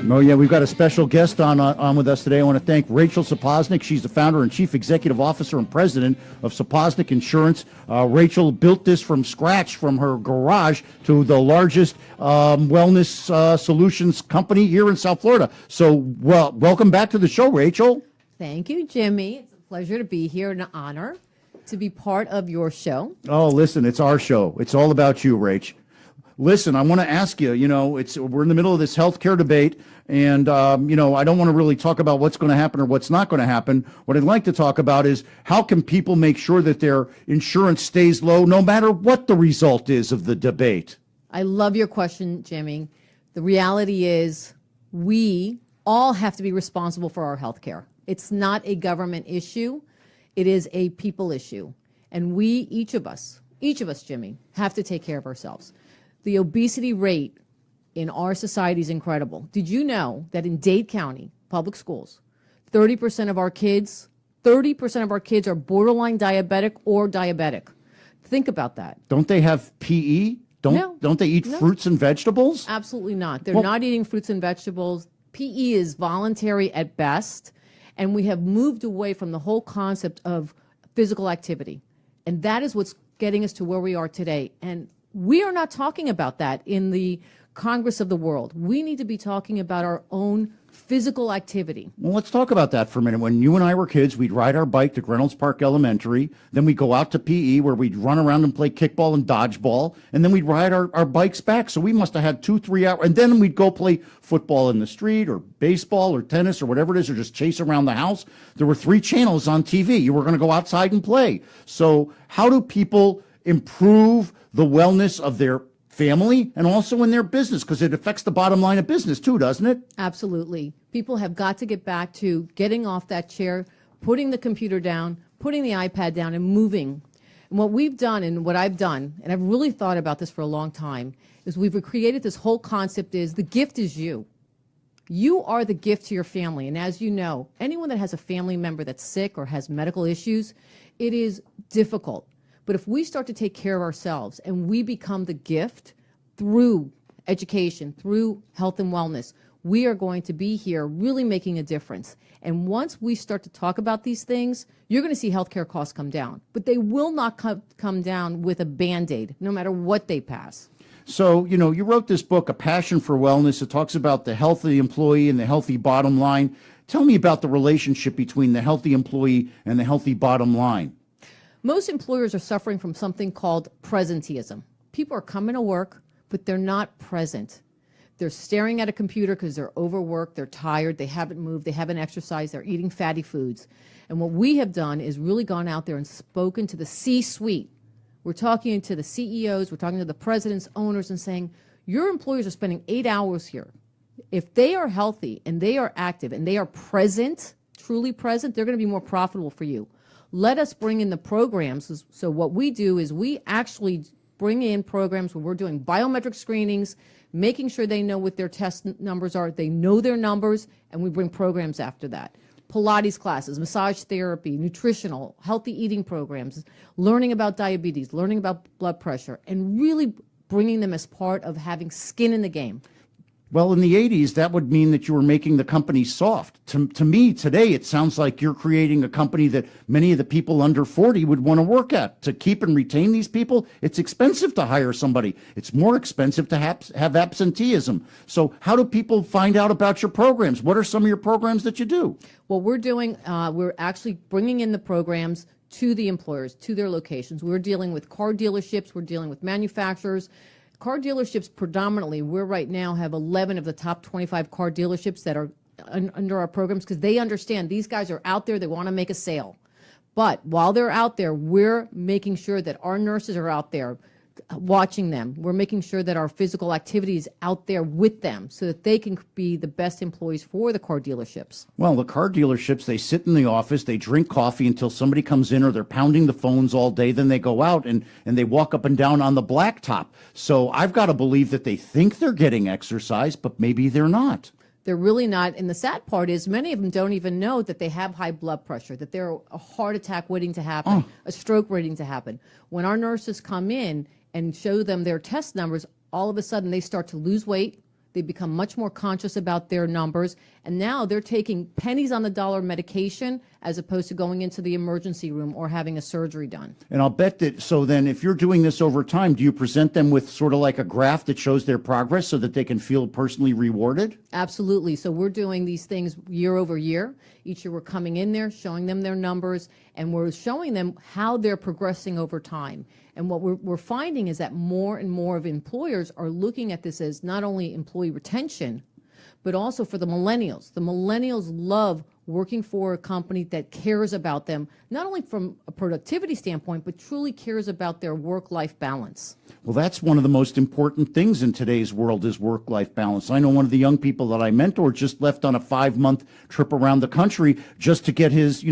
Oh, yeah, we've got a special guest on with us today. I want to thank Rachel Saposnik. She's the founder and chief executive officer and president of Saposnik Insurance. Rachel built this from scratch, from her garage to the largest wellness solutions company here in South Florida. So, welcome back to the show, Rachel. Thank you, Jimmy. It's a pleasure to be here and an honor to be part of your show. Oh, listen, it's our show. It's all about you, Rach. Listen, I want to ask you, we're in the middle of this healthcare debate, and, I don't want to really talk about what's going to happen or what's not going to happen. What I'd like to talk about is how can people make sure that their insurance stays low no matter what the result is of the debate? I love your question, Jimmy. The reality is we all have to be responsible for our healthcare. It's not a government issue. It is a people issue. And we, each of us, Jimmy, have to take care of ourselves. The obesity rate in our society is incredible. Did you know that in Dade County public schools, 30% of our kids are borderline diabetic or diabetic? Think about that. Don't they have PE? Don't they eat fruits and vegetables? Absolutely not. They're not eating fruits and vegetables. PE is voluntary at best, and we have moved away from the whole concept of physical activity. And that is what's getting us to where we are today. And we are not talking about that in the Congress of the world. We need to be talking about our own physical activity. Well, let's talk about that for a minute. When you and I were kids, we'd ride our bike to Reynolds Park Elementary. Then we'd go out to PE where we'd run around and play kickball and dodgeball. And then we'd ride our bikes back. So we must have had 2-3 hours. And then we'd go play football in the street or baseball or tennis or whatever it is, or just chase around the house. There were 3 channels on TV. You were going to go outside and play. So how do people improve the wellness of their family and also in their business? Because it affects the bottom line of business too, doesn't it? Absolutely. People have got to get back to getting off that chair, putting the computer down, putting the iPad down, and moving. And what we've done and what I've done, and I've really thought about this for a long time, is we've created this whole concept is the gift is you. You are the gift to your family. And as you know, anyone that has a family member that's sick or has medical issues, it is difficult. But if we start to take care of ourselves and we become the gift through education, through health and wellness, we are going to be here really making a difference. And once we start to talk about these things, you're going to see healthcare costs come down. But they will not come down with a Band-Aid, no matter what they pass. So, you wrote this book, A Passion for Wellness. It talks about the healthy employee and the healthy bottom line. Tell me about the relationship between the healthy employee and the healthy bottom line. Most employers are suffering from something called presenteeism. People are coming to work, but they're not present. They're staring at a computer because they're overworked, they're tired, they haven't moved, they haven't exercised, they're eating fatty foods. And what we have done is really gone out there and spoken to the C-suite. We're talking to the CEOs, we're talking to the presidents, owners, and saying, your employees are spending 8 hours here. If they are healthy and they are active and they are present, truly present, they're going to be more profitable for you. Let us bring in the programs. So what we do is we actually bring in programs where we're doing biometric screenings, making sure they know what their test numbers are, they know their numbers, and we bring programs after that. Pilates classes, massage therapy, nutritional, healthy eating programs, learning about diabetes, learning about blood pressure, and really bringing them as part of having skin in the game. Well, in the 80s, that would mean that you were making the company soft. To me, today, it sounds like you're creating a company that many of the people under 40 would want to work at. To keep and retain these people, it's expensive to hire somebody. It's more expensive to have absenteeism. So how do people find out about your programs? What are some of your programs that you do? What we're doing, we're actually bringing in the programs to the employers, to their locations. We're dealing with car dealerships. We're dealing with manufacturers. Car dealerships predominantly, we're right now have 11 of the top 25 car dealerships that are under our programs because they understand these guys are out there, they want to make a sale. But while they're out there, we're making sure that our nurses are out there watching them. We're making sure that our physical activity is out there with them so that they can be the best employees for the car dealerships. Well, the car dealerships, they sit in the office, they drink coffee until somebody comes in or they're pounding the phones all day. Then they go out and they walk up and down on the blacktop. So I've got to believe that they think they're getting exercise, but maybe they're not. They're really not. And the sad part is many of them don't even know that they have high blood pressure, that they're a heart attack waiting to happen, a stroke waiting to happen. When our nurses come in and show them their test numbers, all of a sudden they start to lose weight, They become much more conscious about their numbers. And now they're taking pennies on the dollar medication as opposed to going into the emergency room or having a surgery done. And I'll bet that, so then if you're doing this over time, do you present them with sort of like a graph that shows their progress so that they can feel personally rewarded? Absolutely. So we're doing these things year over year. Each year we're coming in there, showing them their numbers, and we're showing them how they're progressing over time. And what we're finding is that more and more of employers are looking at this as not only employee retention, but also for the millennials. The millennials love working for a company that cares about them, not only from a productivity standpoint, but truly cares about their work-life balance. Well, that's one of the most important things in today's world is work-life balance. I know one of the young people that I mentor just left on a 5-month trip around the country just to get his,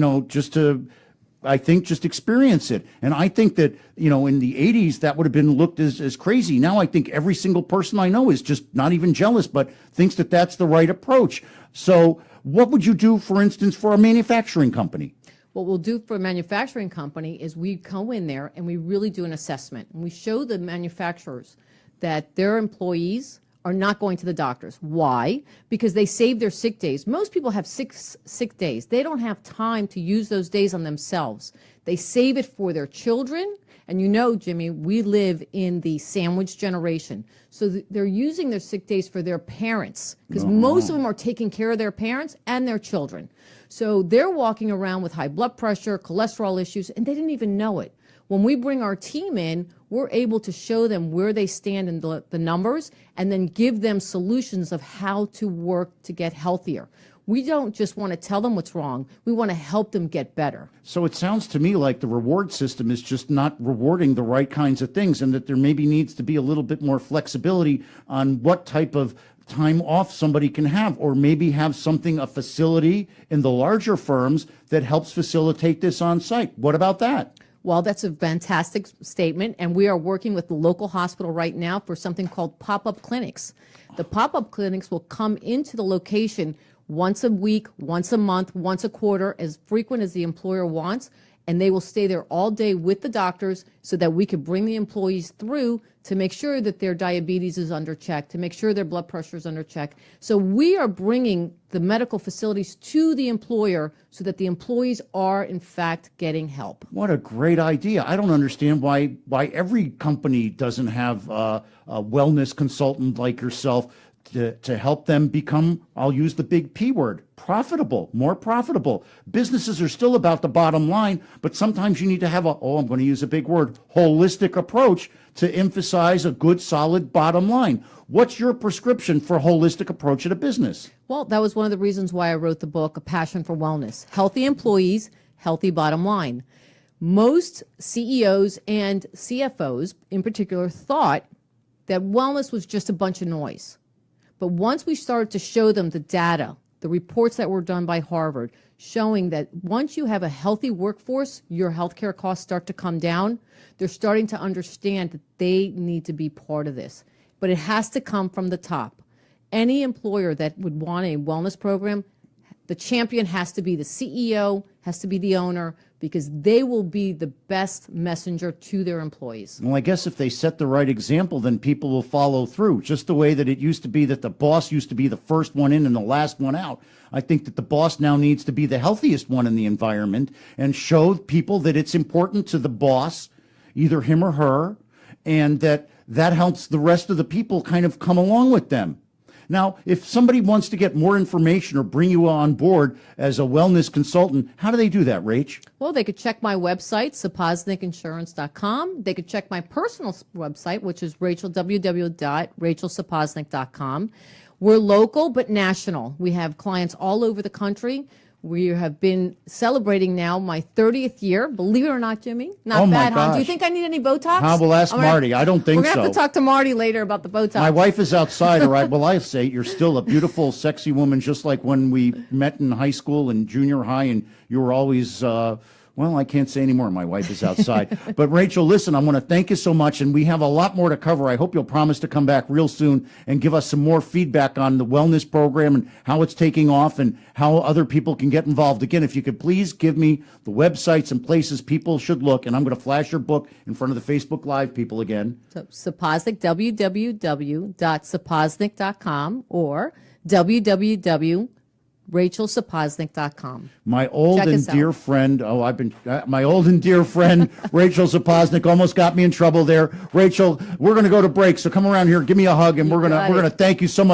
I think just experience it. And I think that, in the 80s, that would have been looked as crazy. Now I think every single person I know is just not even jealous, but thinks that that's the right approach. So what would you do, for instance, for a manufacturing company? What we'll do for a manufacturing company is we go in there and we really do an assessment. And we show the manufacturers that their employees are not going to the doctors. Why? Because they save their sick days. Most people have 6 sick days. They don't have time to use those days on themselves. They save it for their children. And Jimmy, we live in the sandwich generation. So they're using their sick days for their parents because most of them are taking care of their parents and their children. So they're walking around with high blood pressure, cholesterol issues, and they didn't even know it. When we bring our team in, we're able to show them where they stand in the numbers and then give them solutions of how to work to get healthier. We don't just want to tell them what's wrong. We want to help them get better. So it sounds to me like the reward system is just not rewarding the right kinds of things, and that there maybe needs to be a little bit more flexibility on what type of time off somebody can have, or maybe have a facility in the larger firms that helps facilitate this on site. What about that? Well, that's a fantastic statement, and we are working with the local hospital right now for something called pop-up clinics. The pop-up clinics will come into the location once a week, once a month, once a quarter, as frequent as the employer wants, and they will stay there all day with the doctors so that we can bring the employees through to make sure that their diabetes is under check, to make sure their blood pressure is under check. So we are bringing the medical facilities to the employer so that the employees are, in fact, getting help. What a great idea. I don't understand why every company doesn't have a wellness consultant like yourself to help them become, I'll use the big P word, profitable, more profitable. Businesses are still about the bottom line, but sometimes you need to have I'm going to use a big word, holistic approach to emphasize a good, solid bottom line. What's your prescription for a holistic approach at a business? Well, that was one of the reasons why I wrote the book, A Passion for Wellness. Healthy employees, healthy bottom line. Most CEOs and CFOs in particular thought that wellness was just a bunch of noise. But once we started to show them the data, the reports that were done by Harvard, showing that once you have a healthy workforce, your healthcare costs start to come down, they're starting to understand that they need to be part of this. But it has to come from the top. Any employer that would want a wellness program, the champion has to be the CEO, has to be the owner, because they will be the best messenger to their employees. Well, I guess if they set the right example, then people will follow through, just the way that it used to be that the boss used to be the first one in and the last one out. I think that the boss now needs to be the healthiest one in the environment and show people that it's important to the boss, either him or her, and that helps the rest of the people kind of come along with them. Now, if somebody wants to get more information or bring you on board as a wellness consultant, how do they do that, Rach? Well, they could check my website, sapoznikinsurance.com. They could check my personal website, which is www.rachelsapoznik.com. We're local but national. We have clients all over the country. We have been celebrating now my 30th year. Believe it or not, Jimmy. Not bad, huh? Do you think I need any Botox? We'll ask Marty. I don't think so. We're going to have to talk to Marty later about the Botox. My wife is outside, all right? Well, I say you're still a beautiful, sexy woman, just like when we met in high school and junior high, and you were always Well, I can't say anymore. My wife is outside. But Rachel, listen, I want to thank you so much, and we have a lot more to cover. I hope you'll promise to come back real soon and give us some more feedback on the wellness program and how it's taking off and how other people can get involved. Again, if you could please give me the websites and places people should look, and I'm going to flash your book in front of the Facebook Live people again. So Sapoznik, www.sapoznik.com or www.rachelsapoznik.com. My old Check and us dear out. friend, my old and dear friend, Rachel Sapoznik, almost got me in trouble there. Rachel, we're going to go to break, so come around here, give me a hug, and we're got going it. to thank you so much.